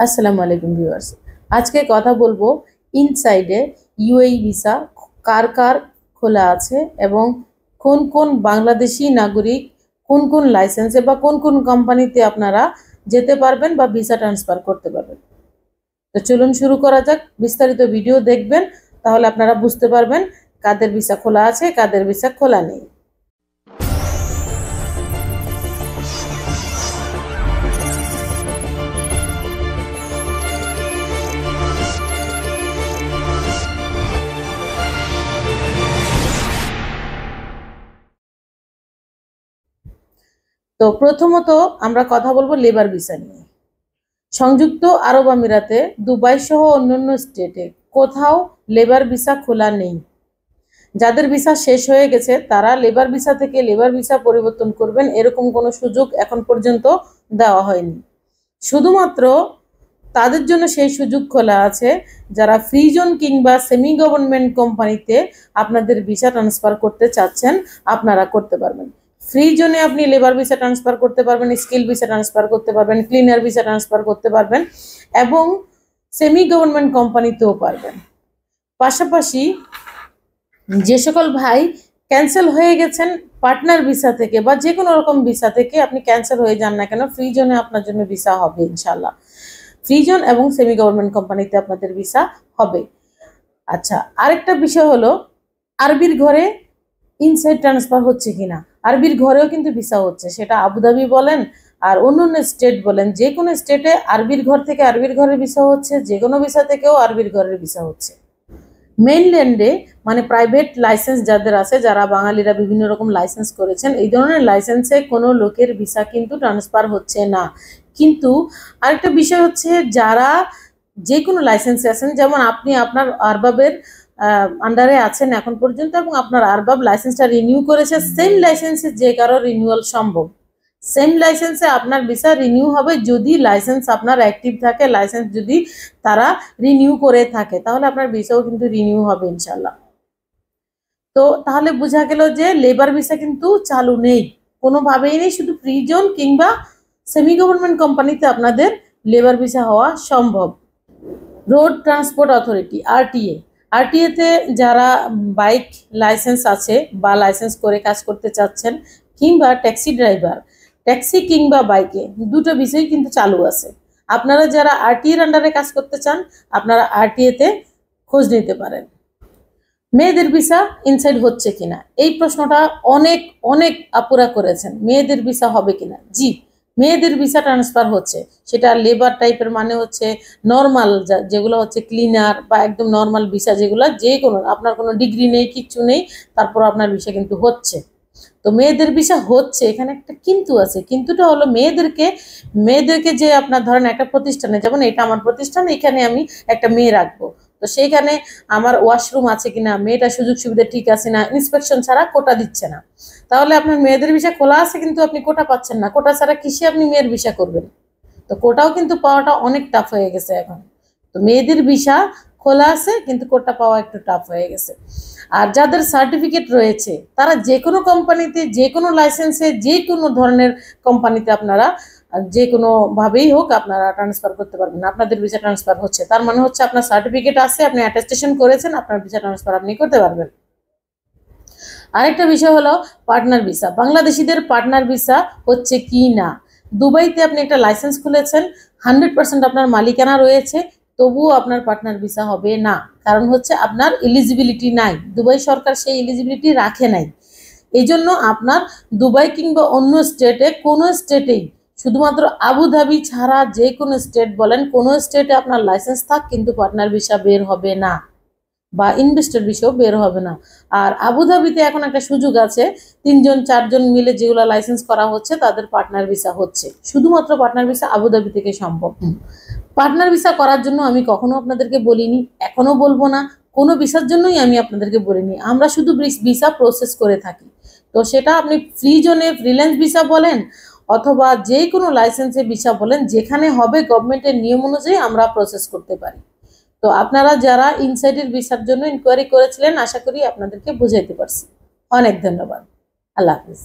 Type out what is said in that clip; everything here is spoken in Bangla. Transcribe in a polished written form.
আসসালামু আলাইকুম ভিউয়ার্স। আজকে কথা বলবো ইনসাইডে ইউএই ভিসা কার কার খোলা আছে এবং কোন কোন বাংলাদেশি নাগরিক কোন কোন লাইসেন্সে বা কোন কোন কোম্পানিতে আপনারা যেতে পারবেন বা ভিসা ট্রান্সফার করতে পারবেন। তো চলুন শুরু করা যাক। বিস্তারিত ভিডিও দেখবেন, তাহলে আপনারা বুঝতে পারবেন কাদের ভিসা খোলা আছে কাদের ভিসা খোলা নেই। তো প্রথমত আমরা কথা বলবো লেবার ভিসা নিয়ে। সংযুক্ত আরব আমিরাতে দুবাই সহ অন্যান্য স্টেটে কোথাও লেবার ভিসা খোলা নেই। যাদের ভিসা শেষ হয়ে গেছে তারা লেবার ভিসা থেকে লেবার ভিসা পরিবর্তন করবেন, এরকম কোনো সুযোগ এখন পর্যন্ত দেওয়া হয়নি। শুধুমাত্র তাদের জন্য সেই সুযোগ খোলা আছে যারা ফ্রি জোন কিংবা সেমি গভর্নমেন্ট কোম্পানিতে আপনাদের ভিসা ট্রান্সফার করতে চাচ্ছেন, আপনারা করতে পারবেন। ফ্রি জোনে আপনি লেবার ভিসা ট্রান্সফার করতে পারবেন, স্কিল ভিসা ট্রান্সফার করতে পারবেন, ক্লিনার ভিসা ট্রান্সফার করতে পারবেন এবং সেমি গভর্নমেন্ট কোম্পানিতেও পারবেন। পাশাপাশি যে সকল ভাই ক্যান্সেল হয়ে গেছেন পার্টনার ভিসা থেকে বা যে কোনো রকম ভিসা থেকে, আপনি ক্যান্সেল হয়ে যান না কেন, ফ্রি জোনে আপনার জন্য ভিসা হবে ইনশাল্লাহ। ফ্রি জোন এবং সেমি গভর্নমেন্ট কোম্পানিতে আপনাদের ভিসা হবে। আচ্ছা, আরেকটা বিষয় হলো আরবির ঘরে ইনসাইড ট্রান্সফার হচ্ছে কিনা। আরবির ঘরেও কিন্তু ভিসা হচ্ছে, সেটা আবুধাবি বলেন আর অন্যান্য স্টেট বলেন, যে কোনো স্টেটে আরবির ঘর থেকে আরবির ঘরের ভিসা হচ্ছে, যে কোনো ভিসা থেকেও আরবির ঘরের ভিসা হচ্ছে। মেইনল্যান্ডে মানে প্রাইভেট লাইসেন্স যাদের আছে, যারা বাঙালিরা বিভিন্ন রকম লাইসেন্স করেছেন, এই ধরনের লাইসেন্সে কোনো লোকের ভিসা কিন্তু ট্রান্সফার হচ্ছে না। কিন্তু আরেকটা বিষয় হচ্ছে, যারা যে কোনো লাইসেন্সে আছেন, যেমন আপনি আপনার আরবাবের আন্ডারে আছেন এখন পর্যন্ত এবং আপনার আরবাব লাইসেন্সটা রিনিউ করেছে, সেম লাইসেন্সে যে কারো রিনিউয়াল সম্ভব। সেম লাইসেন্সে আপনার ভিসা রিনিউ হবে যদি লাইসেন্স আপনার অ্যাক্টিভ থাকে, লাইসেন্স যদি তারা রিনিউ করে থাকে, তাহলে আপনার ভিসাও কিন্তু রিনিউ হবে ইনশাল্লাহ। তো তাহলে বোঝা গেল যে লেবার ভিসা কিন্তু চালু নেই, কোনোভাবেই নেই। শুধু ফ্রি জোন কিংবা সেমি গভর্নমেন্ট কোম্পানিতে আপনাদের লেবার ভিসা হওয়া সম্ভব। রোড ট্রান্সপোর্ট অথরিটি আরটিএতে যারা বাইক লাইসেন্স আছে বা লাইসেন্স করে কাজ করতে চাচ্ছেন, কিংবা ট্যাক্সি ড্রাইভার, ট্যাক্সি কিংবা বাইকে দুটো বিষয় কিন্তু চালু আছে। আপনারা যারা আরটিএর আন্ডারে কাজ করতে চান, আপনারা আরটিএতে খোঁজ নিতে পারেন। মেয়েদের ভিসা ইনসাইড হচ্ছে কিনা, এই প্রশ্নটা অনেক অনেক আপুরা করেছেন, মেয়েদের ভিসা হবে কিনা। জি, মেয়েদের ভিসা ট্রান্সফার হচ্ছে। সেটা লেবার টাইপের, মানে হচ্ছে নর্মাল যেগুলো হচ্ছে ক্লিনার বা একদম নর্মাল ভিসা, যেগুলো যে কোনো আপনার কোনো ডিগ্রি নেই, কিচ্ছু নেই, তারপর আপনার ভিসা কিন্তু হচ্ছে। তো মেয়েদের ভিসা হচ্ছে, এখানে একটা কিন্তু আছে। কিন্তুটা হলো মেয়েদেরকে যে আপনার ধরেন একটা প্রতিষ্ঠানে, যেমন এটা আমার প্রতিষ্ঠান, এখানে আমি একটা মেয়ে রাখবো, তো সেইখানে আমার ওয়াশরুম আছে কিনা, মেয়েটার সুযোগ সুবিধা ঠিক আছে না, ইন্সপেকশন ছাড়া কোটা দিচ্ছে না, তাহলে আপনার মেয়েদের ভিসা খোলা আছে কিন্তু আপনি কোটা পাচ্ছেন না। কোটা ছাড়া কিসে আপনি মেয়ের ভিসা করবেন? তো কোটাও কিন্তু পাওয়াটা অনেক টাফ হয়ে গেছে এখন। তো মেয়েদের ভিসা খোলা আছে কিন্তু কোটা পাওয়া একটু টাফ হয়ে গেছে। আর যাদের সার্টিফিকেট রয়েছে তারা যে কোনো কোম্পানিতে, যে কোনো লাইসেন্সে, যে কোনো ধরনের কোম্পানিতে আপনারা যে কোনোভাবেই হোক আপনারা ট্রান্সফার করতে পারবেন। আপনাদের ভিসা ট্রান্সফার হচ্ছে, তার মানে হচ্ছে আপনার সার্টিফিকেট আছে, আপনি অ্যাটেস্টেশন করেছেন, আপনার ভিসা ট্রান্সফার আপনি করতে পারবেন। আরেকটা বিষয় হলো পার্টনার ভিসা। বাংলাদেশিদের পার্টনার ভিসা হচ্ছে কি না। দুবাইতে আপনি একটা লাইসেন্স খুলেছেন, 100% আপনার মালিকানা রয়েছে, তবুও আপনার পার্টনার ভিসা হবে না। কারণ হচ্ছে আপনার এলিজিবিলিটি নাই, দুবাই সরকার সেই এলিজিবিলিটি রাখে নাই। এই জন্য আপনার দুবাই কিংবা অন্য স্টেটে, কোনো স্টেটেই, শুধুমাত্র আবুধাবি ছাড়া যে কোনো স্টেট বলেন, কোনো স্টেটে আপনার লাইসেন্স থাক কিন্তু পার্টনার ভিসা বের হবে না বা ইনভেস্টর ভিসাও বের হবে না। আর আবুধাবিতে এখন একটা সুযোগ আছে, 3জন 4জন মিলে যেগুলো লাইসেন্স করা হচ্ছে তাদের পার্টনার ভিসা হচ্ছে। শুধুমাত্র পার্টনার ভিসা আবুধাবি থেকে সম্ভব। পার্টনার ভিসা করার জন্য আমি কখনো আপনাদেরকে বলিনি, এখনো বলবো না, কোনো ভিসার জন্যই আমি আপনাদেরকে বলিনি। আমরা শুধু ভিসা প্রসেস করে থাকি। তো সেটা আপনি ফ্রি জোনে ফ্রিল্যান্স ভিসা বলেন অথবা যে কোনো লাইসেন্সে ভিসা বলেন, যেখানে হবে গভর্নমেন্টের নিয়ম অনুযায়ী আমরা প্রসেস করতে পারি। তো আপনারা যারা ইনসাইডের ভিসার জন্য ইনকোয়ারি করেছিলেন, আশা করি আপনাদেরকে বুঝাইতে পারছি। অনেক ধন্যবাদ। আল্লাহ হাফিজ।